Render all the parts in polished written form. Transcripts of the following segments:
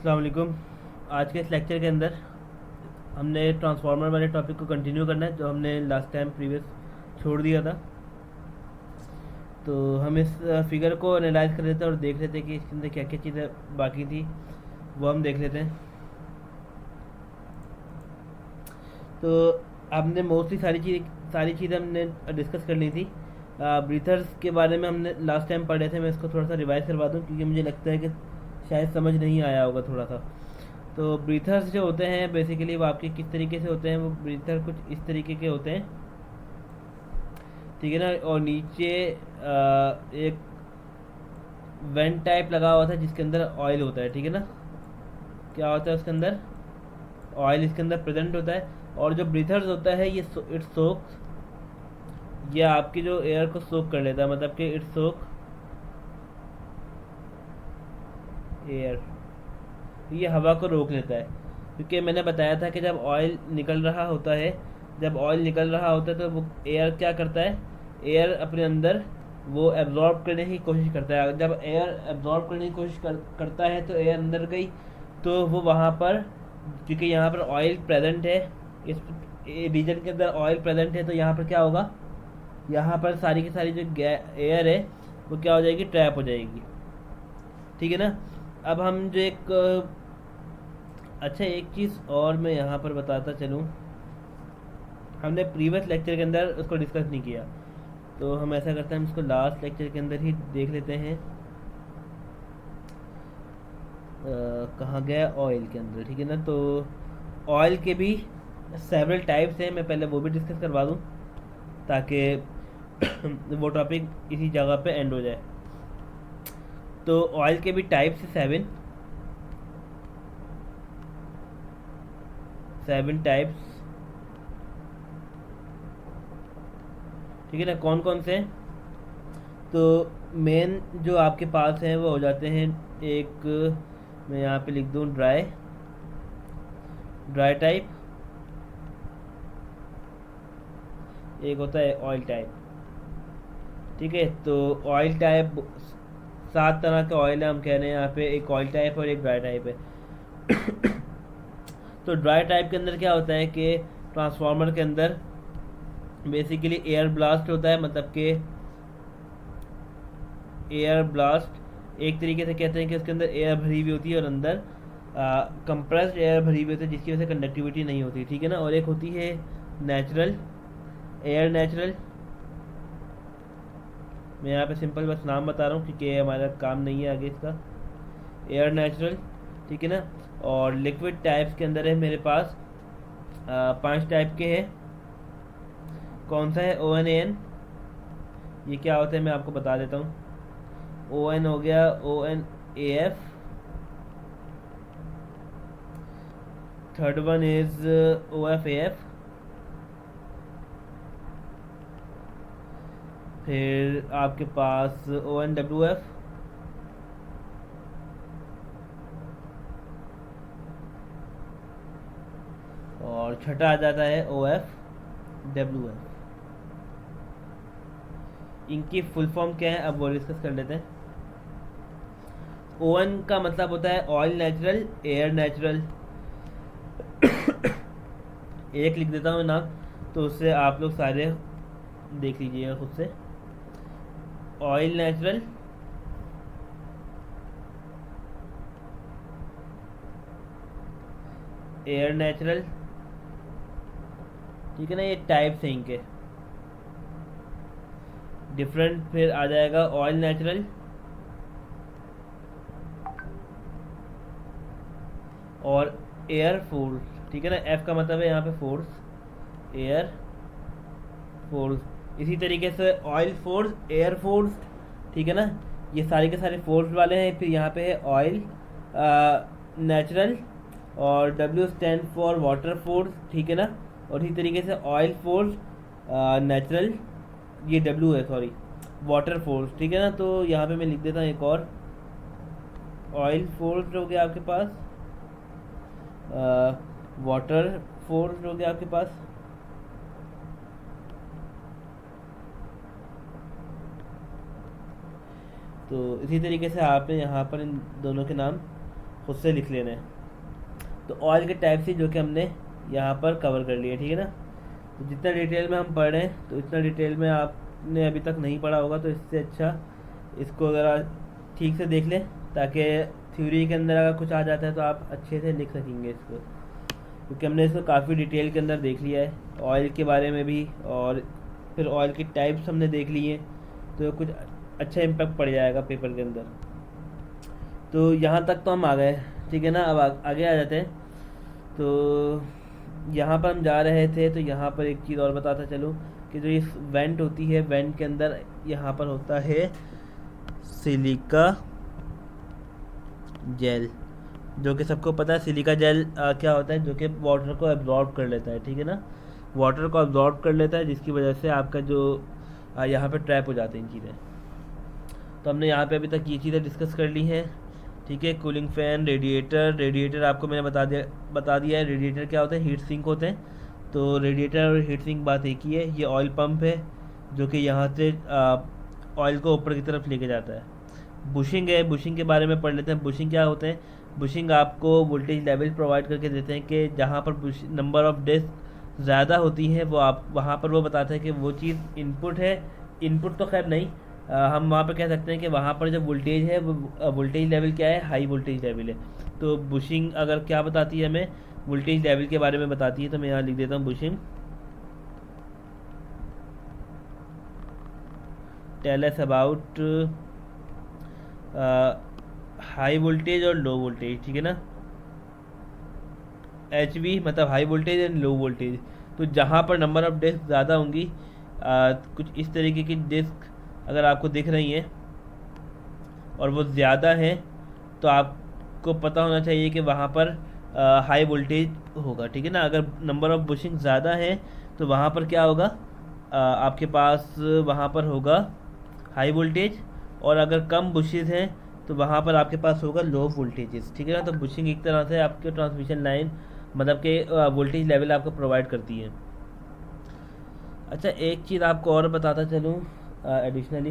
अस्सलाम वालेकुम। आज के इस लेक्चर के अंदर हमने ट्रांसफार्मर वाले टॉपिक को कंटिन्यू करना है जो हमने लास्ट टाइम प्रीवियस छोड़ दिया था। तो हम इस फिगर को एनालाइज कर लेते हैं और देख लेते हैं कि इसके अंदर क्या क्या चीज़ें बाकी थी, वो हम देख लेते हैं। तो हमने मोस्टली सारी चीज़ें हमने डिस्कस कर ली थी। ब्रीथर्स के बारे में हमने लास्ट टाइम पढ़े थे। मैं इसको थोड़ा सा रिवाइज करवा दूँ क्योंकि मुझे लगता है कि शायद समझ नहीं आया होगा थोड़ा सा। तो ब्रीथर्स जो होते हैं बेसिकली वो आपके किस तरीके से होते हैं, वो ब्रीथर कुछ इस तरीके के होते हैं, ठीक है ना। और नीचे एक वेंट टाइप लगा हुआ था जिसके अंदर ऑयल होता है, ठीक है ना। क्या होता है उसके अंदर? ऑयल इसके अंदर प्रेजेंट होता है। और जो ब्रीथर्स होता है ये इट सोक्स, ये आपकी जो एयर को सोक कर लेता है, मतलब कि इट सोक एयर, ये हवा को रोक लेता है। क्योंकि मैंने बताया था कि जब ऑयल निकल रहा होता है तो वो एयर क्या करता है, एयर अपने अंदर वो एब्जॉर्ब करने की कोशिश करता है। जब एयर एब्जॉर्ब करने की करता है तो एयर अंदर गई, तो वो वहाँ पर, क्योंकि यहाँ पर ऑयल प्रेजेंट है, इस रीजन के अंदर ऑयल प्रेजेंट है, तो यहाँ पर क्या होगा, यहाँ पर सारी की सारी जो एयर है वो क्या हो जाएगी, ट्रैप हो जाएगी, ठीक है ना। अब हम जो अच्छा एक चीज़ और मैं यहाँ पर बताता चलूँ, हमने प्रीवियस लेक्चर के अंदर उसको डिस्कस नहीं किया, तो हम ऐसा करते हैं हम इसको लास्ट लेक्चर के अंदर ही देख लेते हैं। कहाँ गया, ऑयल के अंदर, ठीक है ना। तो ऑयल के भी सेवरल टाइप्स हैं, मैं पहले वो भी डिस्कस करवा दूँ ताकि वो टॉपिक इसी जगह पे एंड हो जाए। तो ऑयल के भी टाइप्स हैं, सेवन टाइप्स, ठीक है ना। कौन कौन से हैं? तो मेन जो आपके पास हैं वो हो जाते हैं, एक मैं यहाँ पे लिख दूँ, ड्राई ड्राई टाइप, एक होता है ऑयल टाइप, ठीक है। तो ऑयल टाइप 7 तरह के ऑयल है हम कह रहे हैं यहाँ पे, एक ऑयल टाइप और एक ड्राई टाइप है। तो ड्राई टाइप के अंदर क्या होता है कि ट्रांसफार्मर के अंदर बेसिकली एयर ब्लास्ट होता है, मतलब कि एयर ब्लास्ट एक तरीके से कहते हैं कि उसके अंदर एयर भरी हुई होती है और अंदर कंप्रेस्ड एयर भरी हुई होती है जिसकी वजह से कंडक्टिविटी नहीं होती, ठीक है ना। और एक होती है नेचुरल एयर, नेचुरल, मैं यहाँ पे सिंपल बस नाम बता रहा हूँ क्योंकि हमारा काम नहीं है आगे इसका, एयर नेचुरल, ठीक है ना। और लिक्विड टाइप्स के अंदर है मेरे पास 5 टाइप के हैं। कौन सा है? ओ एन ए एन, ये क्या होता है मैं आपको बता देता हूँ। ओ एन हो गया, O N A F, third one is O F A F, फिर आपके पास ओ एन डब्ल्यू एफ, और छठा आ जाता है ओ एफ डब्ल्यू एफ। इनकी फुल फॉर्म क्या है अब वो डिस्कस कर लेते हैं। ओ एन का मतलब होता है ऑयल नेचुरल, एयर नेचुरल, एक लिख देता हूँ नाम, तो उससे आप लोग सारे देख लीजिएगा खुद से। ऑयल नेचुरल, एयर नेचुरल, ठीक है ना। ये टाइप्स हैं इनके डिफरेंट। फिर आ जाएगा ऑयल नेचुरल और एयर फोर्स, ठीक है ना। एफ का मतलब है यहाँ पे फोर्स, एयर फोर्स। इसी तरीके से ऑयल फोर्स, एयर फोर्स, ठीक है ना। ये सारे के सारे फोर्स वाले हैं। फिर यहाँ पे है ऑयल नेचुरल, और W stand for water force, ठीक है ना। और इसी तरीके से ऑयल फोर्स नेचुरल, ये डब्ल्यू है, सॉरी, वाटर फोर्स, ठीक है ना। तो यहाँ पे मैं लिख देता हूँ एक और, ऑयल फोर्स हो गया आपके पास, वाटर फोर्स हो गया आपके पास, तो इसी तरीके से आपने यहाँ पर इन दोनों के नाम खुद से लिख लेना है। तो ऑयल के टाइप से जो कि हमने यहाँ पर कवर कर लिए, ठीक है ना। तो जितना डिटेल में हम पढ़ रहे हैं तो इतना डिटेल में आपने अभी तक नहीं पढ़ा होगा, तो इससे अच्छा इसको ज़रा ठीक से देख लें, ताकि थ्योरी के अंदर अगर कुछ आ जाता है तो आप अच्छे से लिख सकेंगे इसको, क्योंकि हमने इसको काफ़ी डिटेल के अंदर देख लिया है, ऑयल के बारे में भी, और फिर ऑयल की टाइप्स हमने देख लिए, तो कुछ अच्छा इम्पैक्ट पड़ जाएगा पेपर के अंदर। तो यहाँ तक तो हम आ गए, ठीक है ना। अब आगे आ जाते हैं। तो यहाँ पर हम जा रहे थे, तो यहाँ पर एक चीज़ और बताता चलूँ कि जो ये वेंट होती है, वेंट के अंदर यहाँ पर होता है सिलिका जेल, जो कि सबको पता है सिलिका जेल क्या होता है, जो कि वाटर को एब्जॉर्ब कर लेता है, ठीक है ना। वाटर को एब्जॉर्ब कर लेता है, जिसकी वजह से आपका जो यहाँ पे ट्रैप हो जाते हैं इन चीज़ें। तो हमने यहाँ पे अभी तक ये चीज़ें डिस्कस कर ली हैं, ठीक है। कूलिंग फ़ैन, रेडिएटर आपको मैंने बता दिया है। रेडिएटर क्या होता है, हीट सिंक होते हैं। तो रेडिएटर और हीट सिंक बात एक ही है। ये ऑयल पंप है जो कि यहाँ से ऑयल को ऊपर की तरफ लेके जाता है। बुशिंग है, बुशिंग के बारे में पढ़ लेते हैं। बुशिंग क्या होते हैं, बुशिंग आपको वोल्टेज लेवल प्रोवाइड करके देते हैं कि जहाँ पर नंबर ऑफ डिस्क ज़्यादा होती है वो आप वहाँ पर वो बताते हैं कि वो चीज़ इनपुट है। इनपुट तो खैर नहीं, हम वहाँ पर कह सकते हैं कि वहाँ पर जो वोल्टेज है वो वोल्टेज लेवल क्या है, हाई वोल्टेज लेवल है। तो बुशिंग अगर क्या बताती है हमें, वोल्टेज लेवल के बारे में बताती है। तो मैं यहाँ लिख देता हूँ bushing tell us about high voltage और लो वोल्टेज, ठीक है ना। एच वी मतलब high voltage and low voltage. तो जहाँ पर नंबर ऑफ डिस्क ज़्यादा होंगी, कुछ इस तरीके की डिस्क अगर आपको दिख रही हैं और वो ज़्यादा है, तो आपको पता होना चाहिए कि वहाँ पर हाई वोल्टेज होगा, ठीक है ना। अगर नंबर ऑफ बुशिंग ज़्यादा है तो वहाँ पर क्या होगा, आपके पास वहाँ पर होगा हाई वोल्टेज, और अगर कम बुशेज हैं तो वहाँ पर आपके पास होगा लो वोल्टेजेस, ठीक है ना। तो बुशिंग एक तरह से आपके ट्रांसमिशन लाइन मतलब के वोल्टेज लेवल आपको प्रोवाइड करती है। अच्छा, एक चीज़ आपको और बताता चलूँ एडिशनली,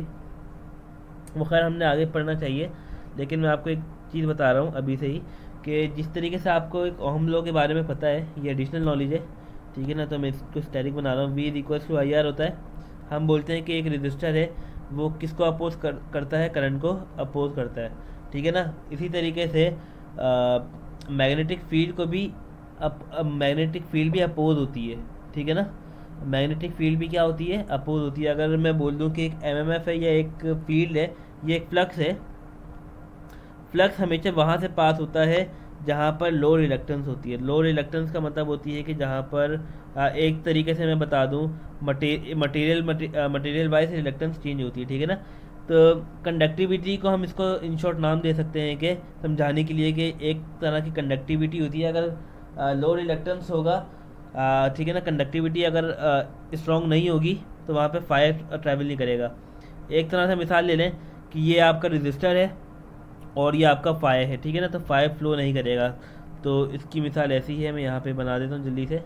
वो खैर हमने आगे पढ़ना चाहिए, लेकिन मैं आपको एक चीज़ बता रहा हूँ अभी से ही, कि जिस तरीके से आपको एक ओहम लॉ के बारे में पता है, ये एडिशनल नॉलेज है, ठीक है ना। तो मैं इसको स्टैटिक बना रहा हूँ। V equals to I R होता है। हम बोलते हैं कि एक रजिस्टर है, वो किसको अपोज करता है, करंट को अपोज करता है, ठीक है ना। इसी तरीके से मैग्नेटिक फील्ड को भी मैग्नेटिक फील्ड भी अपोज होती है, ठीक है ना। मैग्नेटिक फील्ड भी क्या होती है, अपोज होती है। अगर मैं बोल दूं कि एक एमएमएफ है या एक फील्ड है, ये एक फ्लक्स है, फ्लक्स हमेशा वहाँ से पास होता है जहाँ पर लो रिलक्टेंस होती है। लो रिलक्टेंस का मतलब होती है कि जहाँ पर एक तरीके से मैं बता दूँ, मटेरियल वाइज रिलक्टेंस चेंज होती है, ठीक है ना। तो कंडक्टिविटी को हम इसको इन शॉर्ट नाम दे सकते हैं कि समझाने के लिए, कि एक तरह की कंडक्टिविटी होती है। अगर लो रिलक्टेंस होगा, ठीक है ना, कंडक्टिविटी अगर स्ट्रॉन्ग नहीं होगी तो वहाँ पे फायर ट्रैवल नहीं करेगा। एक तरह से मिसाल ले लें कि ये आपका रजिस्टर है और ये आपका फायर है, ठीक है ना। तो फायर फ्लो नहीं करेगा। तो इसकी मिसाल ऐसी है, मैं यहाँ पे बना देता हूँ जल्दी से।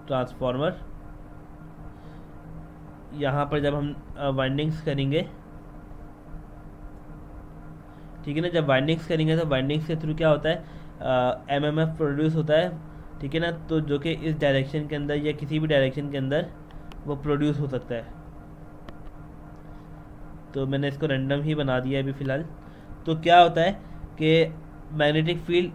ट्रांसफार्मर, यहाँ पर जब हम वाइंडिंग्स करेंगे, ठीक है ना, जब वाइंडिंग्स करेंगे तो वाइंडिंग्स के थ्रू क्या होता है, एमएमएफ प्रोड्यूस होता है, ठीक है ना। तो जो कि इस डायरेक्शन के अंदर या किसी भी डायरेक्शन के अंदर वो प्रोड्यूस हो सकता है। तो मैंने इसको रैंडम ही बना दिया अभी फ़िलहाल। तो क्या होता है कि मैग्नेटिक फील्ड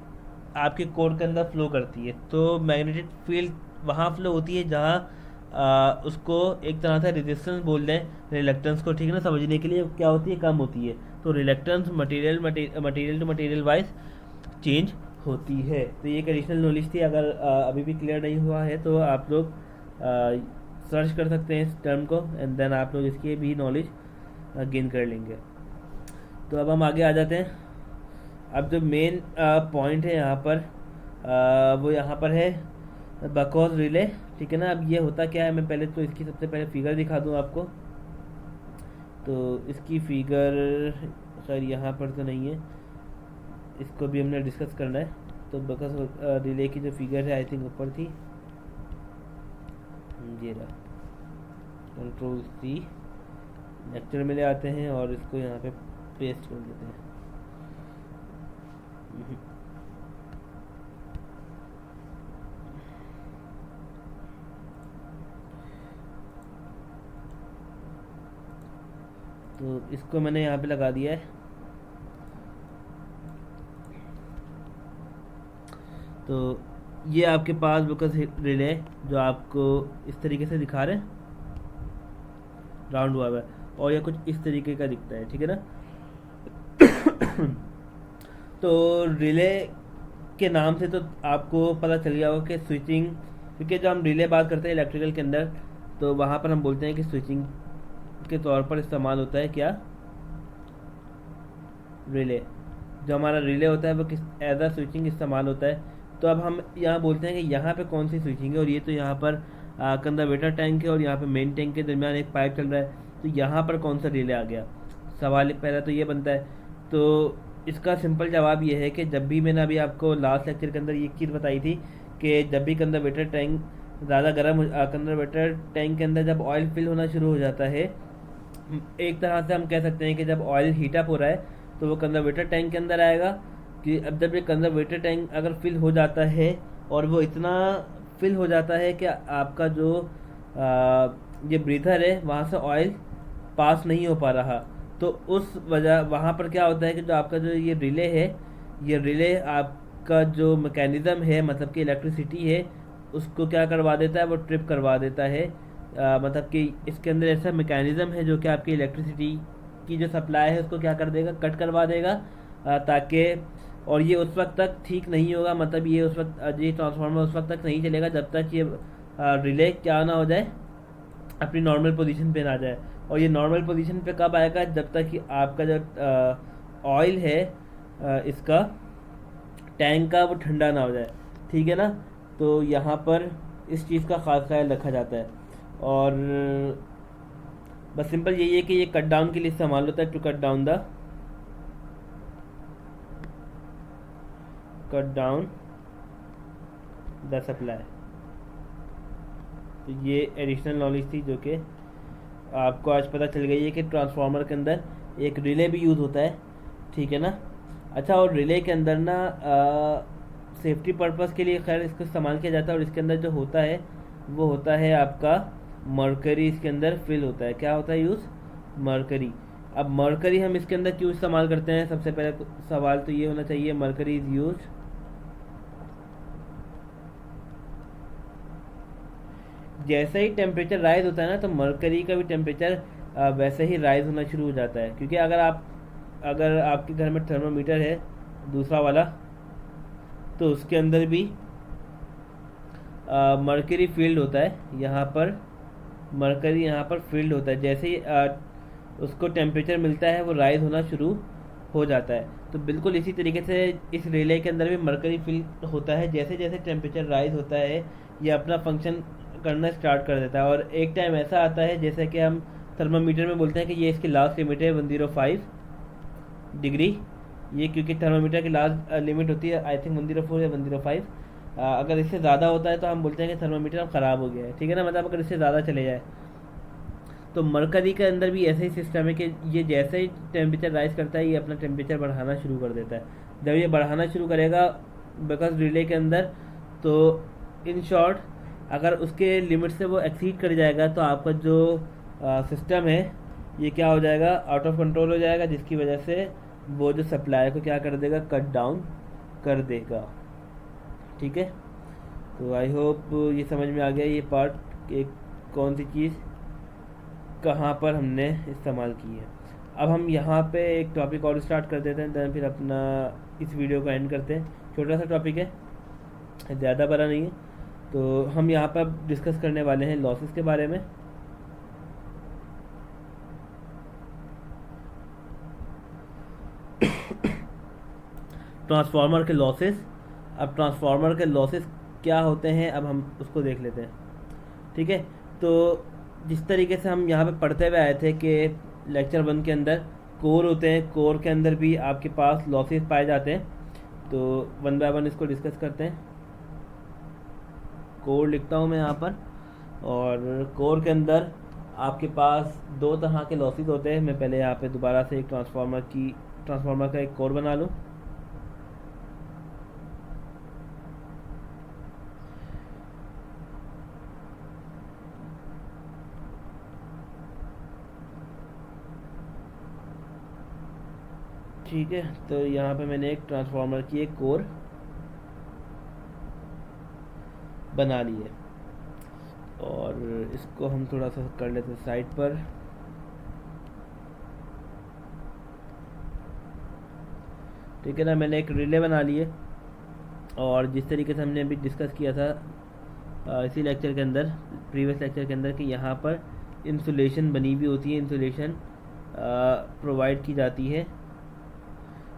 आपके कोर के अंदर फ्लो करती है। तो मैग्नेटिक फील्ड वहाँ फ्लो होती है जहाँ उसको एक तरह से रेजिस्टेंस बोल दें, रिलक्टेंस को, ठीक है ना, समझने के लिए क्या होती है, कम होती है। तो reluctance material to material wise change होती है। तो ये एक एडिशनल नॉलेज थी। अगर अभी भी क्लियर नहीं हुआ है तो आप लोग सर्च कर सकते हैं इस टर्म को, एंड देन आप लोग इसकी भी नॉलेज गेन कर लेंगे। तो अब हम आगे आ जाते हैं। अब जो मेन पॉइंट है यहाँ पर, वो यहाँ पर है बकॉज रिले, ठीक है ना। अब ये होता क्या है, मैं पहले तो इसकी सबसे पहले फिगर दिखा दूँ आपको। तो इसकी फिगर खैर यहाँ पर तो नहीं है, इसको भी हमने डिस्कस करना है। तो बकॉज रिले की जो फिगर है आई थिंक ऊपर थी, ये रहा। कंट्रोल सी, लेक्चर में ले आते हैं और इसको यहाँ पे पेस्ट कर देते हैं। तो इसको मैंने यहाँ पे लगा दिया है। तो ये आपके पास बुकस रिले जो आपको इस तरीके से दिखा रहे हैं, राउंड हुआ हुआ है, और ये कुछ इस तरीके का दिखता है, ठीक है ना। तो रिले के नाम से तो आपको पता चल गया होगा कि स्विचिंग, क्योंकि जब हम रिले बात करते हैं इलेक्ट्रिकल के अंदर, तो वहाँ पर हम बोलते हैं कि स्विचिंग के तौर पर इस्तेमाल होता है क्या, रिले। जो हमारा रिले होता है वो किस एज अ स्विचिंग इस्तेमाल होता है। तो अब हम यहाँ बोलते हैं कि यहाँ पे कौन सी स्विचिंग है, और ये तो यहाँ पर कंजर्वेटर टैंक है और यहाँ पे मेन टैंक के दरमियान एक पाइप चल रहा है, तो यहाँ पर कौन सा रिले आ गया। सवाल पहला तो ये बनता है। तो इसका सिंपल जवाब ये है कि जब भी मैंने अभी आपको लास्ट लेक्चर के अंदर ये चीज़ बताई थी कि जब भी कंजर्वेटर टैंक ज़्यादा गर्म, कंजर्वेटर टैंक के अंदर जब ऑयल फिल होना शुरू हो जाता है, एक तरह से हम कह सकते हैं कि जब ऑयल हीटअप हो रहा है तो वो कंजर्वेटर टैंक के अंदर आएगा। कि अब जब ये कंजर्वेटर टैंक अगर फिल हो जाता है और वो इतना फिल हो जाता है कि आपका जो ये ब्रीथर है वहाँ से ऑयल पास नहीं हो पा रहा, तो उस वजह वहाँ पर क्या होता है कि जो आपका जो ये रिले है, ये रिले आपका जो मैकेनिज़्म है, मतलब कि इलेक्ट्रिसिटी है, उसको क्या करवा देता है, वो ट्रिप करवा देता है। मतलब कि इसके अंदर ऐसा मैकेनिज़्म है जो कि आपकी इलेक्ट्रिसिटी की जो सप्लाई है उसको क्या कर देगा, कट करवा देगा, ताकि, और ये उस वक्त तक ठीक नहीं होगा, मतलब ये उस वक्त ये ट्रांसफार्मर उस वक्त तक नहीं चलेगा जब तक ये रिले क्या ना हो जाए, अपनी नॉर्मल पोजीशन पे ना जाए। और ये नॉर्मल पोजीशन पे कब आएगा, जब तक कि आपका जो ऑयल है इसका टैंक का वो ठंडा ना हो जाए, ठीक है ना। तो यहाँ पर इस चीज़ का खास ख्याल रखा जाता है। और बस सिंपल यही है कि ये कट डाउन के लिए इस्तेमाल होता है, to cut down the supply. तो ये एडिशनल नॉलेज थी जो कि आपको आज पता चल गई है कि ट्रांसफार्मर के अंदर एक रिले भी यूज़ होता है, ठीक है ना। अच्छा, और रिले के अंदर ना सेफ्टी पर्पस के लिए खैर इसको इस्तेमाल किया जाता है, और इसके अंदर जो होता है वो होता है आपका मरकरी। इसके अंदर फिल होता है, क्या होता है यूज़, मरकरी। अब मरकरी हम इसके अंदर क्यों इस्तेमाल करते हैं, सबसे पहले सवाल तो ये होना चाहिए, मरकरी इज़ यूज जैसे ही टेम्परेचर राइज होता है ना, तो मरकरी का भी टेम्परेचर वैसे ही राइज होना शुरू हो जाता है। क्योंकि अगर आपके घर में थर्मामीटर है दूसरा वाला, तो उसके अंदर भी मरकरी फील्ड होता है, यहाँ पर मरकरी यहाँ पर फील्ड होता है। जैसे ही उसको टेम्परेचर मिलता है वो राइज होना शुरू हो जाता है। तो बिल्कुल इसी तरीके से इस रिले के अंदर भी मरकरी फील्ड होता है। जैसे जैसे टेम्परेचर राइज होता है ये अपना फंक्शन करना स्टार्ट कर देता है, और एक टाइम ऐसा आता है जैसे कि हम थर्मामीटर में बोलते हैं कि ये इसकी लास्ट लिमिट है 105 डिग्री। ये क्योंकि थर्मामीटर की लास्ट लिमिट होती है आई थिंक 104 या 105। अगर इससे ज़्यादा होता है तो हम बोलते हैं कि थर्मामीटर अब ख़राब हो गया है, ठीक है ना, मतलब अगर इससे ज़्यादा चले जाए। तो मरकरी के अंदर भी ऐसा ही सिस्टम है कि ये जैसे ही टेम्परेचर राइज करता है ये अपना टेम्परेचर बढ़ाना शुरू कर देता है। जब ये बढ़ाना शुरू करेगा बिकॉज रिले के अंदर, तो इन शॉर्ट अगर उसके लिमिट से वो एक्सीड कर जाएगा तो आपका जो सिस्टम है ये क्या हो जाएगा, आउट ऑफ कंट्रोल हो जाएगा, जिसकी वजह से वो जो सप्लाई को क्या कर देगा, कट डाउन कर देगा, ठीक है। तो आई होप ये समझ में आ गया ये पार्ट, एक कौन सी चीज़ कहाँ पर हमने इस्तेमाल की है। अब हम यहाँ पे एक टॉपिक और स्टार्ट कर देते हैं, दैन फिर अपना इस वीडियो को एंड करते हैं। छोटा सा टॉपिक है, ज़्यादा बड़ा नहीं है। तो हम यहाँ पर डिस्कस करने वाले हैं लॉसेस के बारे में। ट्रांसफार्मर के लॉसेस। अब ट्रांसफार्मर के लॉसेस क्या होते हैं, अब हम उसको देख लेते हैं, ठीक है। तो जिस तरीके से हम यहाँ पे पढ़ते हुए आए थे कि लेक्चर 1 के अंदर कोर होते हैं, कोर के अंदर भी आपके पास लॉसेस पाए जाते हैं। तो 1 बाय 1 इसको डिस्कस करते हैं। कोर लिखता हूँ मैं यहाँ पर, और कोर के अंदर आपके पास 2 तरह के लॉसेस होते हैं। मैं पहले यहाँ पे दोबारा से एक ट्रांसफार्मर का एक कोर बना लूँ। ठीक है, तो यहाँ पे मैंने एक ट्रांसफार्मर की एक कोर बना ली है और इसको हम थोड़ा सा कर लेते हैं साइड पर। ठीक है ना, मैंने एक रिले बना ली है और जिस तरीके से हमने अभी डिस्कस किया था इसी लेक्चर के अंदर, प्रीवियस लेक्चर के अंदर, कि यहाँ पर इंसुलेशन बनी हुई होती है, इंसुलेशन प्रोवाइड की जाती है।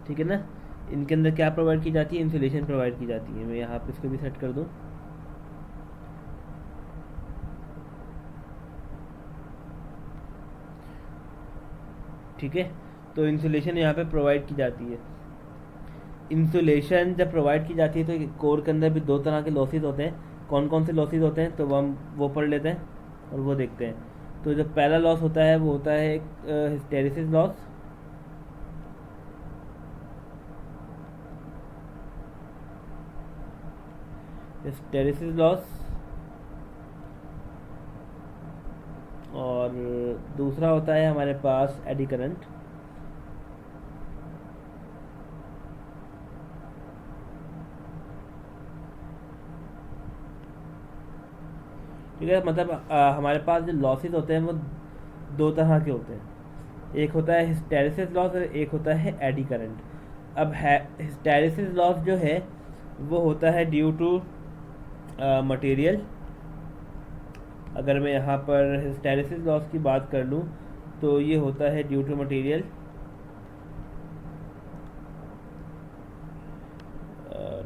ठीक है ना, इनके अंदर क्या प्रोवाइड की जाती है, इंसुलेशन प्रोवाइड की जाती है। मैं यहाँ पे इसको भी सेट कर दूँ। ठीक है, तो इंसुलेशन यहाँ पे प्रोवाइड की जाती है। इंसुलेशन जब प्रोवाइड की जाती है तो कोर के अंदर भी दो तरह के लॉसेस होते हैं। कौन कौन से लॉसेस होते हैं, तो हम वो पढ़ लेते हैं और वो देखते हैं। तो जो पहला लॉस होता है वो होता है हिस्टेरिसिस लॉस। हिस्टेरिसिस लॉस, और दूसरा होता है हमारे पास एडी करंट। ठीक है, मतलब हमारे पास जो लॉसेस होते हैं वो दो तरह के होते हैं। एक होता है हिस्टेरिसिस लॉस और एक होता है एडी करंट। अब हिस्टेरिसिस लॉस जो है वो होता है ड्यू टू मटेरियल। अगर मैं यहाँ पर हिस्टेरिसिस लॉस की बात कर लूँ तो ये होता है due to material.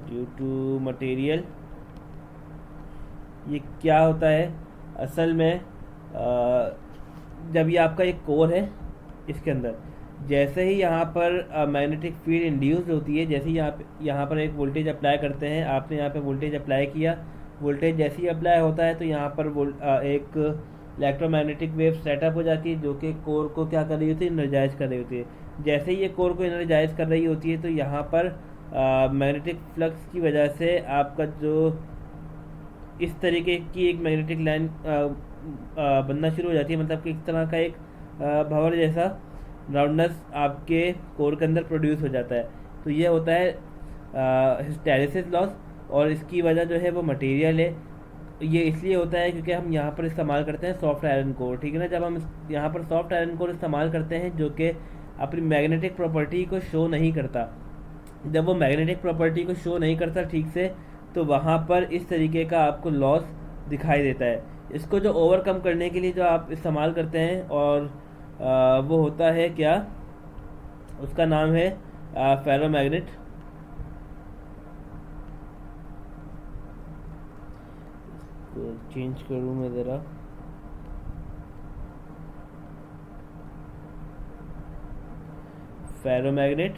Due to material ये क्या होता है असल में, जब ये आपका एक कोर है, इसके अंदर जैसे ही यहाँ पर मैग्नेटिक फील्ड इंड्यूस होती है, जैसे ही यहाँ पर एक वोल्टेज अप्लाई करते हैं, आपने यहाँ पे वोल्टेज अप्लाई किया, वोल्टेज जैसे ही अप्लाई होता है तो यहाँ पर एक इलेक्ट्रोमैग्नेटिक वेव सेटअप हो जाती है जो कि कोर को क्या कर रही होती है, एनर्जाइज कर रही होती है। जैसे ही ये कोर को एनर्जाइज कर रही होती है तो यहाँ पर मैग्नेटिक फ्लक्स की वजह से आपका जो इस तरीके की एक मैग्नेटिक लाइन बनना शुरू हो जाती है, मतलब कि इस तरह का एक भंवर जैसा राउंडनेस आपके कोर के अंदर प्रोड्यूस हो जाता है। तो ये होता है हिस्टेरिसिस लॉस, और इसकी वजह जो है वो मटेरियल है। ये इसलिए होता है क्योंकि हम यहाँ पर इस्तेमाल करते हैं सॉफ्ट आयरन कोर। ठीक है ना, जब हम यहाँ पर सॉफ्ट आयरन कोर इस्तेमाल करते हैं जो कि अपनी मैग्नेटिक प्रॉपर्टी को शो नहीं करता, जब वो मैग्नेटिक प्रॉपर्टी को शो नहीं करता ठीक से, तो वहाँ पर इस तरीके का आपको लॉस दिखाई देता है। इसको जो ओवरकम करने के लिए जो आप इस्तेमाल करते हैं और वो होता है क्या, उसका नाम है फेरोमैग्नेट। चेंज करूँ मैं ज़रा, फेरोमैग्नेट।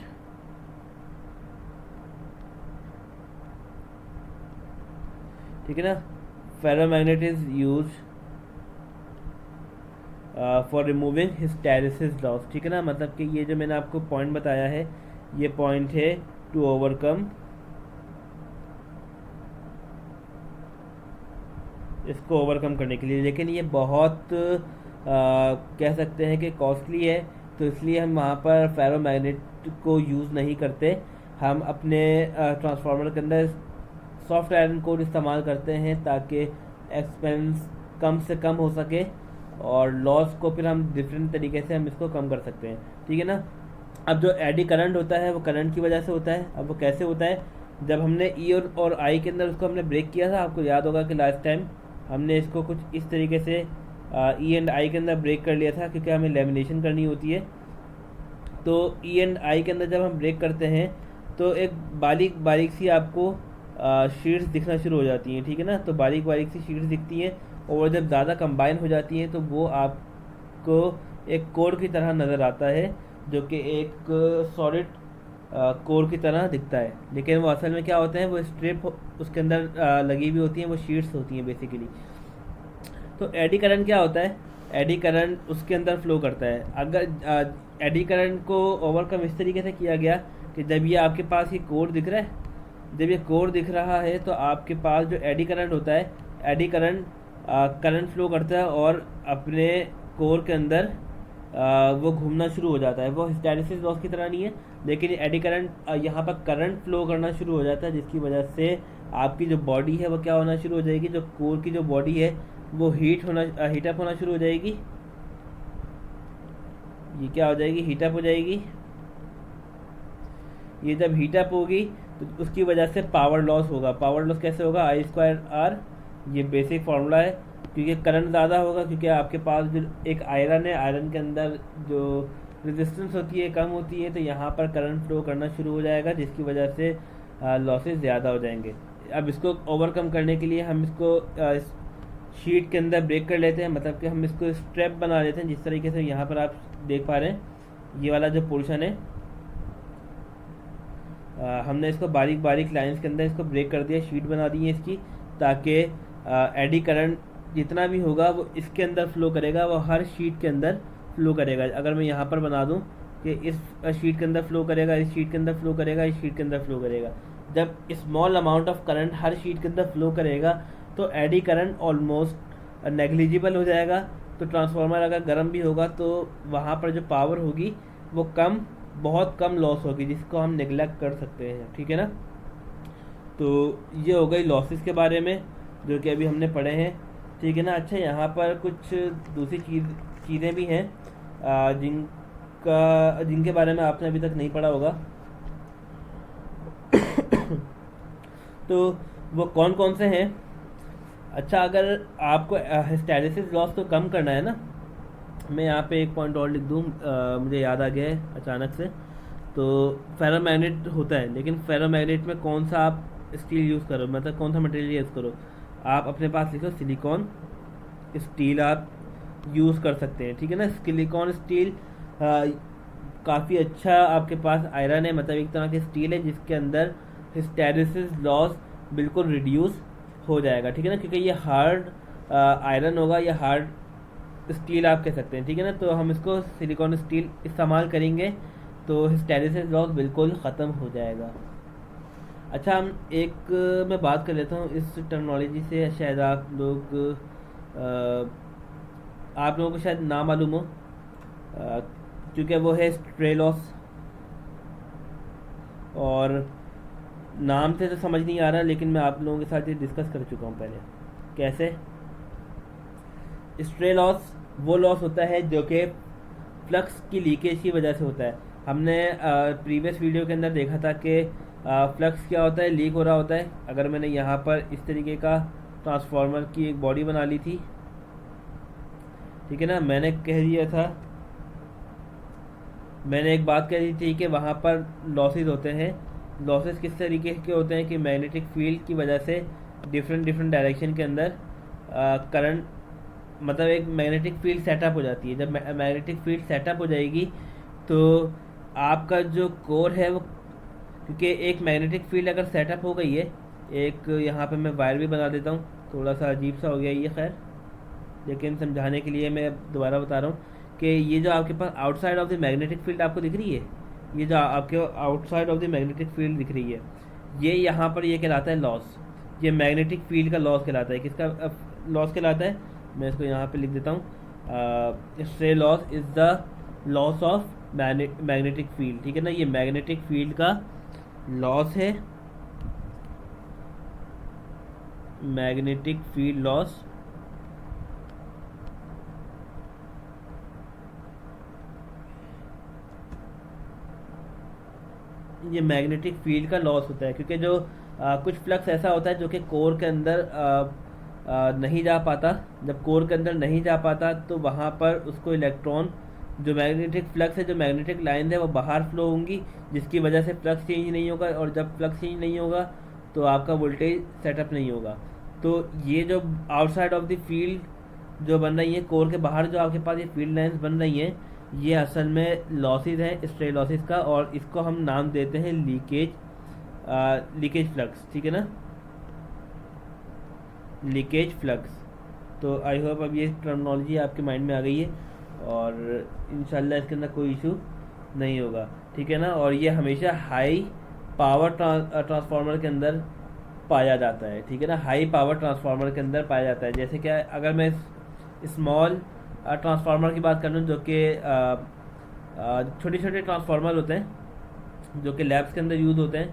ठीक है ना, ferromagnet is use for removing hysteresis loss. ठीक है ना, मतलब कि ये जो मैंने आपको पॉइंट बताया है ये पॉइंट है टू ओवरकम, इसको ओवरकम करने के लिए। लेकिन ये बहुत कह सकते हैं कि कॉस्टली है, तो इसलिए हम वहाँ पर फेरोमैग्नेट को यूज़ नहीं करते। हम अपने ट्रांसफार्मर के अंदर सॉफ्ट आयरन कोर इस्तेमाल करते हैं ताकि एक्सपेंस कम से कम हो सके और लॉस को फिर हम डिफरेंट तरीके से हम इसको कम कर सकते हैं। ठीक है ना, अब जो एडी करंट होता है वो करंट की वजह से होता है। अब वो कैसे होता है, जब हमने ई और आई के अंदर उसको हमने ब्रेक किया था, आपको याद होगा कि लास्ट टाइम हमने इसको कुछ इस तरीके से ई एंड आई के अंदर ब्रेक कर लिया था क्योंकि हमें लेमिनेशन करनी होती है। तो ई एंड आई के अंदर जब हम ब्रेक करते हैं तो एक बारीक बारीक सी आपको शीट्स दिखना शुरू हो जाती हैं। ठीक है ना, तो बारीक बारीक सी शीट्स दिखती हैं और जब ज़्यादा कंबाइन हो जाती हैं तो वो आपको एक कोर की तरह नज़र आता है जो कि एक सॉलिड कोर की तरह दिखता है। लेकिन वो असल में क्या होते हैं, वो स्ट्रिप उसके अंदर लगी हुई होती हैं, वो शीट्स होती हैं बेसिकली। तो एडी करंट क्या होता है, एडी करंट उसके अंदर फ्लो करता है। अगर एडी करंट को ओवरकम इस तरीके से किया गया कि जब ये आपके पास ये कोर दिख रहा है, जब ये कोर दिख रहा है तो आपके पास जो एडी करंट होता है, एडी करंट करंट फ्लो करता है और अपने कोर के अंदर वो घूमना शुरू हो जाता है। वो हिस्टैरिसीस लॉस की तरह नहीं है, लेकिन एडी करंट यहाँ पर करंट फ्लो करना शुरू हो जाता है, जिसकी वजह से आपकी जो बॉडी है वो क्या होना शुरू हो जाएगी, जो कोर की जो बॉडी है वो हीटअप होना शुरू हो जाएगी। ये क्या हो जाएगी, हीटअप हो जाएगी। ये जब हीटअप होगी तो उसकी वजह से पावर लॉस होगा। पावर लॉस कैसे होगा, I²R, ये बेसिक फार्मूला है। क्योंकि करंट ज़्यादा होगा, क्योंकि आपके पास जो एक आयरन है, आयरन के अंदर जो रेजिस्टेंस होती है कम होती है, तो यहाँ पर करंट फ्लो करना शुरू हो जाएगा, जिसकी वजह से लॉसेस ज़्यादा हो जाएंगे। अब इसको ओवरकम करने के लिए हम इसको शीट के अंदर ब्रेक कर लेते हैं, मतलब कि हम इसको स्ट्रेप बना लेते हैं। जिस तरीके से यहाँ पर आप देख पा रहे हैं, ये वाला जो पोर्शन है, हमने इसको बारीक बारीक लाइंस के अंदर इसको ब्रेक कर दिया, शीट बना दी है इसकी, ताकि एडी करंट जितना भी होगा वो इसके अंदर फ्लो करेगा, वो हर शीट के अंदर फ्लो करेगा। अगर मैं यहाँ पर बना दूँ कि इस शीट के अंदर फ्लो करेगा, इस शीट के अंदर फ्लो करेगा, इस शीट के अंदर फ्लो करेगा, जब small amount of current her sheet के अंदर फ्लो करेगा तो एडी करंट ऑलमोस्ट नेग्लिजिबल हो जाएगा। तो ट्रांसफार्मर अगर गर्म भी होगा तो वहाँ पर जो पावर होगी वो बहुत कम लॉस होगी, जिसको हम नेग्लेक्ट कर सकते हैं, ठीक है ना। तो ये हो गई लॉसेस के बारे में, जो कि अभी हमने पढ़े हैं, ठीक है ना। अच्छा, यहाँ पर कुछ दूसरी चीज़ें भी हैं जिनके बारे में आपने अभी तक नहीं पढ़ा होगा। तो वो कौन कौन से हैं। अच्छा, अगर आपको हिस्टैरिसीस लॉस को कम करना है ना, मैं यहाँ पे एक पॉइंट और लिख दूँ, मुझे याद आ गया है अचानक से। तो फेरोमैग्नेट होता है, लेकिन फेरोमैग्नेट में कौन सा आप स्टील यूज़ करो, मतलब कौन सा मटेरियल यूज़ करो। आप अपने पास लिखो सिलिकॉन स्टील आप यूज़ कर सकते हैं, ठीक है ना। सिलिकॉन स्टील काफ़ी अच्छा आपके पास आयरन है, मतलब एक तरह की स्टील है जिसके अंदर हिस्टैरिसीस लॉस बिल्कुल रिड्यूस हो जाएगा, ठीक है ना। क्योंकि ये हार्ड आयरन होगा या हार्ड स्टील आप कह सकते हैं, ठीक है ना। तो हम इसको सिलिकॉन स्टील इस्तेमाल करेंगे तो हिस्टैरिसीस लॉस बिल्कुल ख़त्म हो जाएगा। अच्छा, हम मैं बात कर लेता हूँ इस टर्मिनोलॉजी से, शायद आप लोगों को शायद ना मालूम हो, क्योंकि वो है स्ट्रे लॉस, और नाम से तो समझ नहीं आ रहा, लेकिन मैं आप लोगों के साथ ये डिस्कस कर चुका हूँ पहले। कैसे, स्ट्रे लॉस वो लॉस होता है जो कि फ्लक्स की लीकेज की वजह से होता है। हमने प्रीवियस वीडियो के अंदर देखा था कि फ्लक्स क्या होता है, लीक हो रहा होता है। अगर मैंने यहाँ पर इस तरीके का ट्रांसफार्मर की एक बॉडी बना ली थी, ठीक है ना, मैंने एक बात कह दी थी कि वहाँ पर लॉसेस होते हैं। लॉसेस किस तरीके के होते हैं कि मैग्नेटिक फील्ड की वजह से डिफरेंट डायरेक्शन के अंदर करंट, मतलब एक मैग्नेटिक फील्ड सेटअप हो जाती है। जब मैग्नेटिक फील्ड सेटअप हो जाएगी तो आपका जो कोर है वो, क्योंकि एक मैग्नेटिक फील्ड अगर सेटअप हो गई है, एक यहाँ पे मैं वायर भी बना देता हूँ, थोड़ा सा अजीब सा हो गया ये, खैर, लेकिन समझाने के लिए मैं दोबारा बता रहा हूँ कि ये जो आपके पास outside of the magnetic field आपको दिख रही है, ये जो आपके outside of the magnetic field दिख रही है, ये यहाँ पर ये कहलाता है लॉस। ये मैग्नेटिक फील्ड का लॉस कहलाता है। किसका लॉस कहलाता है, मैं इसको यहाँ पे लिख देता हूँ। Stray loss is the loss of magnetic field, ठीक है ना। ये मैग्नेटिक फील्ड का लॉस है, मैग्नेटिक फील्ड लॉस। ये मैग्नेटिक फील्ड का लॉस होता है, क्योंकि जो कुछ फ्लक्स ऐसा होता है जो कि कोर के अंदर नहीं जा पाता। जब कोर के अंदर नहीं जा पाता तो वहाँ पर उसको इलेक्ट्रॉन, जो मैग्नेटिक फ्लक्स है, जो मैग्नेटिक लाइन है, वो बाहर फ्लो होंगी, जिसकी वजह से फ्लक्स चेंज नहीं होगा, और जब फ्लक्स चेंज नहीं होगा तो आपका वोल्टेज सेटअप नहीं होगा। तो ये जो आउटसाइड ऑफ द फील्ड जो बन रही है, कोर के बाहर जो आपके पास ये फील्ड लाइंस बन रही हैं, ये असल में लॉसेस हैं, स्ट्रे लॉसेस का, और इसको हम नाम देते हैं लीकेज फ्लक्स, ठीक है ना, लीकेज फ्लक्स। तो आई होप अब ये टर्मिनोलॉजी आपके माइंड में आ गई है, और इंशाल्लाह इसके अंदर कोई इशू नहीं होगा, ठीक है ना। और ये हमेशा हाई पावर ट्रांसफार्मर के अंदर पाया जाता है, ठीक है ना, हाई पावर ट्रांसफार्मर के अंदर पाया जाता है। जैसे क्या, अगर मैं स्मॉल ट्रांसफार्मर की बात कर लूँ, जो कि छोटे छोटे ट्रांसफार्मर होते हैं जो कि लैब्स के अंदर यूज़ होते हैं,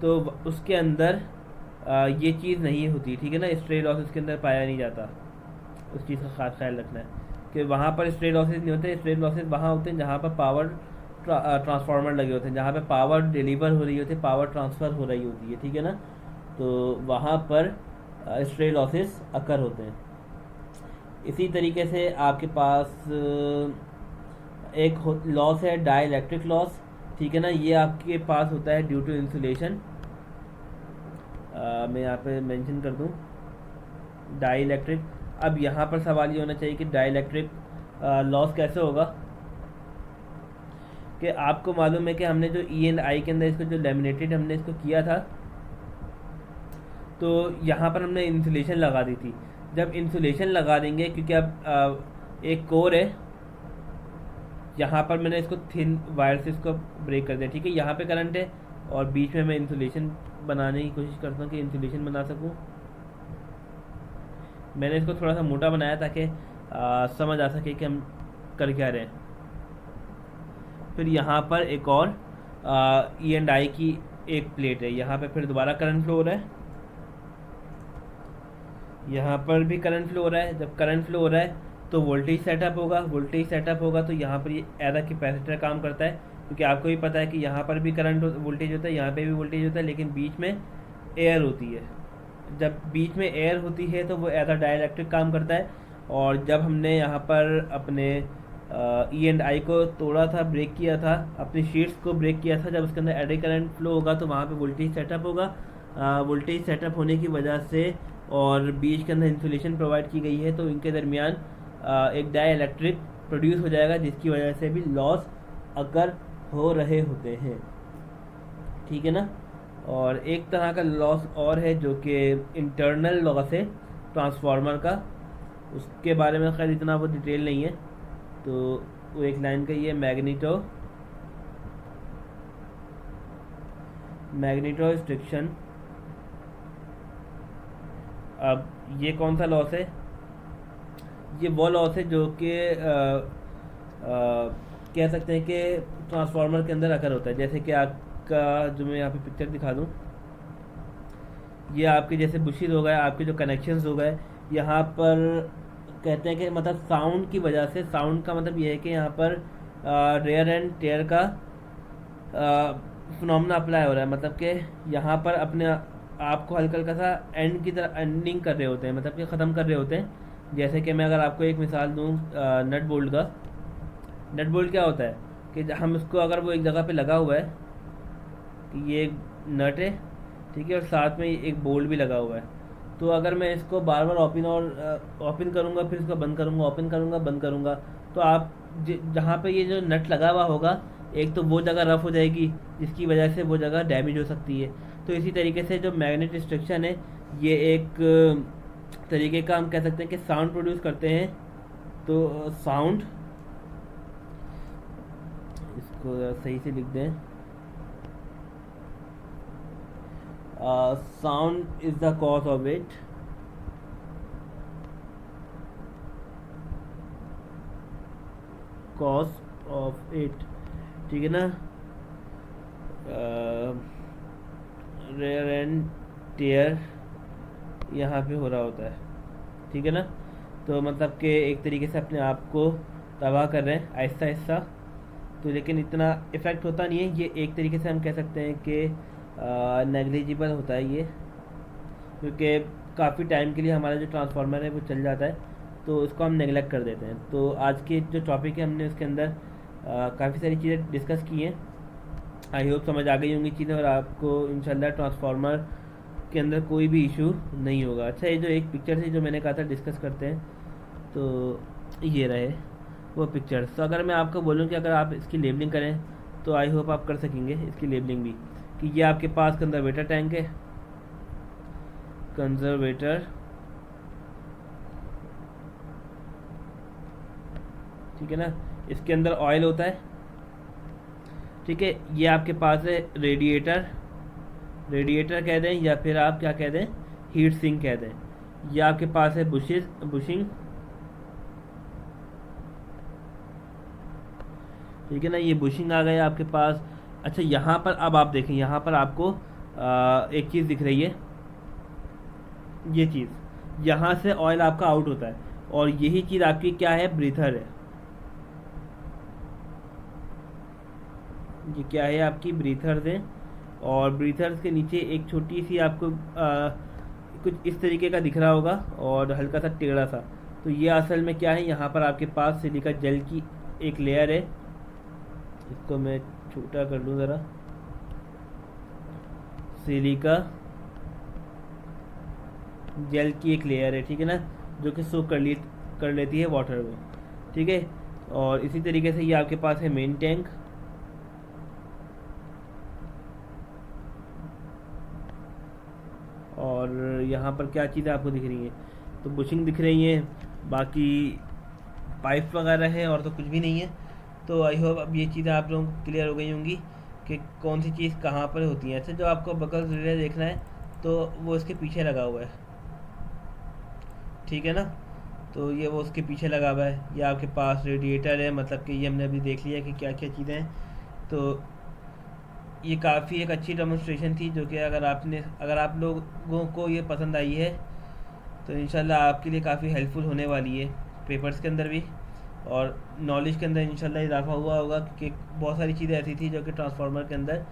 तो उसके अंदर ये चीज़ नहीं होती, ठीक है ना। स्ट्रे लॉसेस के अंदर पाया नहीं जाता। उस चीज़ का खास ख्याल रखना है कि वहाँ पर स्ट्रे लॉसेस नहीं होते। स्ट्रे लॉसेस वहाँ होते हैं जहाँ पर पावर ट्रांसफार्मर लगे होते हैं, जहाँ पे पावर डिलीवर हो रही होती है, पावर ट्रांसफ़र हो रही होती है, ठीक है ना। तो वहाँ पर स्ट्रे लॉसेस अकर होते हैं। इसी तरीके से आपके पास एक लॉस है डाई इलेक्ट्रिक लॉस, ठीक है ना। ये आपके पास होता है ड्यू टू इंसुलेशन। मैं यहाँ पे मेंशन कर दूँ डाई इलेक्ट्रिक। अब यहाँ पर सवाल ये होना चाहिए कि डाई इलेक्ट्रिक लॉस कैसे होगा, कि आपको मालूम है कि हमने जो ई एंड आई के अंदर इसको जो लेमिनेटेड हमने इसको किया था, तो यहाँ पर हमने इंसुलेशन लगा दी थी। जब इंसुलेशन लगा देंगे, क्योंकि अब एक कोर है, यहाँ पर मैंने इसको थिन वायर से इसको ब्रेक कर दिया, ठीक है। यहाँ पे करंट है और बीच में मैं इंसुलेशन बनाने की कोशिश करता हूँ कि इंसुलेशन बना सकूँ। मैंने इसको थोड़ा सा मोटा बनाया ताकि समझ आ सके कि हम कर क्या रहे हैं। फिर यहाँ पर एक और ई एंड आई की एक प्लेट है, यहाँ पे फिर दोबारा करंट फ्लो हो रहा है, यहाँ पर भी करंट फ्लो हो रहा है। जब करंट फ्लो हो रहा है तो वोल्टेज सेटअप होगा, वोल्टेज सेटअप होगा तो यहाँ पर ये एज अ कैपेसिटर काम करता है, क्योंकि आपको भी पता है कि यहाँ पर भी करंट वोल्टेज होता है, यहाँ पे भी वोल्टेज होता है, लेकिन बीच में एयर होती है। जब बीच में एयर होती है तो वो एज अ डाइलेक्ट्रिक काम करता है। और जब हमने यहाँ पर अपने ई एंड आई को तोड़ा था, ब्रेक किया था, अपनी शीट्स को ब्रेक किया था, जब उसके अंदर एडी करंट फ्लो होगा तो वहाँ पे वोल्टेज सेटअप होगा। वोल्टेज सेटअप होने की वजह से और बीच के अंदर इंसुलेशन प्रोवाइड की गई है, तो इनके दरमियान एक डाई इलेक्ट्रिक प्रोड्यूस हो जाएगा, जिसकी वजह से भी लॉस अकर हो रहे होते हैं, ठीक है ना। और एक तरह का लॉस और है जो कि इंटरनल लॉस है ट्रांसफार्मर का, उसके बारे में खैर इतना वो डिटेल नहीं है, तो वो एक लाइन का ही है, मैग्नेटो रिस्ट्रिक्शन। अब ये कौन सा लॉस है? ये वो लॉस है जो कि कह सकते हैं कि ट्रांसफार्मर के अंदर अकर होता है। जैसे कि आपका जो मैं यहाँ पे पिक्चर दिखा दूँ, ये आपके जैसे बुशेस हो गए, आपके जो कनेक्शंस हो गए, यहाँ पर कहते हैं कि मतलब साउंड की वजह से, साउंड का मतलब ये है कि यहाँ पर रेयर एंड टेयर का फिनोमेना अप्लाई हो रहा है, मतलब कि यहाँ पर अपने आपको हल्का हल्का सा एंड की तरह एंडिंग कर रहे होते हैं, मतलब कि ख़त्म कर रहे होते हैं। जैसे कि मैं अगर आपको एक मिसाल दूँ नट बोल्ट का, नट बोल्ट क्या होता है कि हम उसको अगर वो एक जगह पे लगा हुआ है कि ये एक नट है, ठीक है, और साथ में एक बोल्ट भी लगा हुआ है, तो अगर मैं इसको बार बार ओपन करूँगा, फिर इसको बंद करूँगा, ओपन करूँगा, बंद करूँगा, तो आप जहाँ पे ये जो नट लगा हुआ होगा, एक तो वो जगह रफ हो जाएगी, जिसकी वजह से वो जगह डैमेज हो सकती है। तो इसी तरीके से जो मैग्नेट रिस्ट्रिक्शन है, ये एक तरीके का हम कह सकते हैं कि साउंड प्रोड्यूस करते हैं। तो साउंड, इसको सही से लिख दें, sound is the cause of it, cause of it, ठीक है ना। रेयर एंड टेयर यहाँ पे हो रहा होता है, ठीक है ना। तो मतलब कि एक तरीके से अपने आप को तबाह कर रहे हैं आहिस्ता आहिस्ता, तो लेकिन इतना इफ़ेक्ट होता नहीं है। ये एक तरीके से हम कह सकते हैं कि नेग्लिजिबल होता है ये, क्योंकि काफ़ी टाइम के लिए हमारा जो ट्रांसफार्मर है वो चल जाता है, तो उसको हम नेगलेक्ट कर देते हैं। तो आज के जो टॉपिक है, हमने उसके अंदर काफ़ी सारी चीज़ें डिस्कस की हैं। आई होप समझ आ गई होंगी चीज़ें, और आपको इंशाल्लाह ट्रांसफार्मर के अंदर कोई भी इशू नहीं होगा। अच्छा, ये जो एक पिक्चर थी जो मैंने कहा था डिस्कस करते हैं, तो ये रहे वो पिक्चर्स। तो अगर मैं आपको बोलूँ कि अगर आप इसकी लेबलिंग करें, तो आई होप आप कर सकेंगे इसकी लेबलिंग भी, कि ये आपके पास कंजर्वेटर टैंक है, कंजर्वेटर, ठीक है ना, इसके अंदर ऑयल होता है, ठीक है। ये आपके पास है रेडिएटर, रेडिएटर कह दें या फिर आप क्या कह दें, हीट सिंक कह दें। ये आपके पास है बुशिंग, ठीक है ना, ये बुशिंग आ गया आपके पास। अच्छा, यहाँ पर अब आप देखें, यहाँ पर आपको एक चीज़ दिख रही है, ये चीज़, यहाँ से ऑयल आपका आउट होता है, और यही चीज़ आपकी क्या है, ब्रीथर है। ये क्या है, आपकी ब्रीथर्स है। और ब्रीथर्स के नीचे एक छोटी सी आपको कुछ इस तरीके का दिख रहा होगा, और हल्का सा टेढ़ा सा। तो ये असल में क्या है, यहाँ पर आपके पास सिलिका जेल की एक लेयर है। इसको मैं छोटा कर लूँ ज़रा। सिलिका जेल की एक लेयर है, ठीक है ना, जो कि सोक कर लेती है वाटर में, ठीक है। और इसी तरीके से ये आपके पास है मेन टैंक। और यहाँ पर क्या चीज़ें आपको दिख रही हैं, तो बुशिंग दिख रही है, बाकी पाइप वगैरह है, और तो कुछ भी नहीं है। तो आई होप अब ये चीज़ें आप लोगों को क्लियर हो गई होंगी कि कौन सी चीज़ कहाँ पर होती है। अच्छा, जो आपको बकल रिले देखना है तो वो इसके पीछे लगा हुआ है, ठीक है ना। तो ये वो उसके पीछे लगा हुआ है। ये आपके पास रेडिएटर है, मतलब कि ये हमने अभी देख लिया कि क्या क्या चीज़ें हैं। तो ये काफ़ी एक अच्छी डेमोन्स्ट्रेशन थी, जो कि अगर आप लोगों को ये पसंद आई है तो इंशाल्लाह आपके लिए काफ़ी हेल्पफुल होने वाली है, पेपर्स के अंदर भी और नॉलेज के अंदर इंशाल्लाह इजाफा हुआ होगा। कि बहुत सारी चीज़ें ऐसी थी जो कि ट्रांसफार्मर के अंदर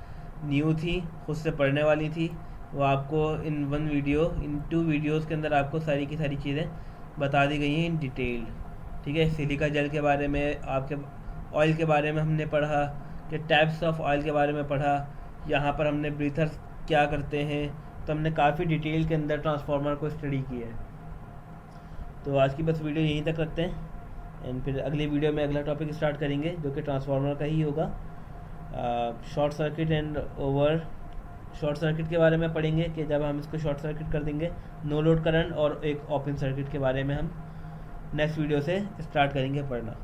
न्यू थी, खुद से पढ़ने वाली थी, वो आपको इन 2 वीडियोज़ के अंदर आपको सारी की सारी चीज़ें बता दी गई हैं इन डिटेल, ठीक है। सिलिका जेल के बारे में, आपके ऑयल के बारे में हमने पढ़ा, कि टाइप्स ऑफ ऑयल के बारे में पढ़ा। यहाँ पर हमने ब्रीथर्स क्या करते हैं, तो हमने काफ़ी डिटेल के अंदर ट्रांसफार्मर को स्टडी किया है। तो आज की बस वीडियो यहीं तक रखते हैं, एंड फिर अगली वीडियो में अगला टॉपिक स्टार्ट करेंगे, जो कि ट्रांसफार्मर का ही होगा। Short circuit and over short circuit के बारे में पढ़ेंगे, कि जब हम इसको शॉर्ट सर्किट कर देंगे, नो लोड करंट, और एक ओपन सर्किट के बारे में हम नेक्स्ट वीडियो से स्टार्ट करेंगे पढ़ना।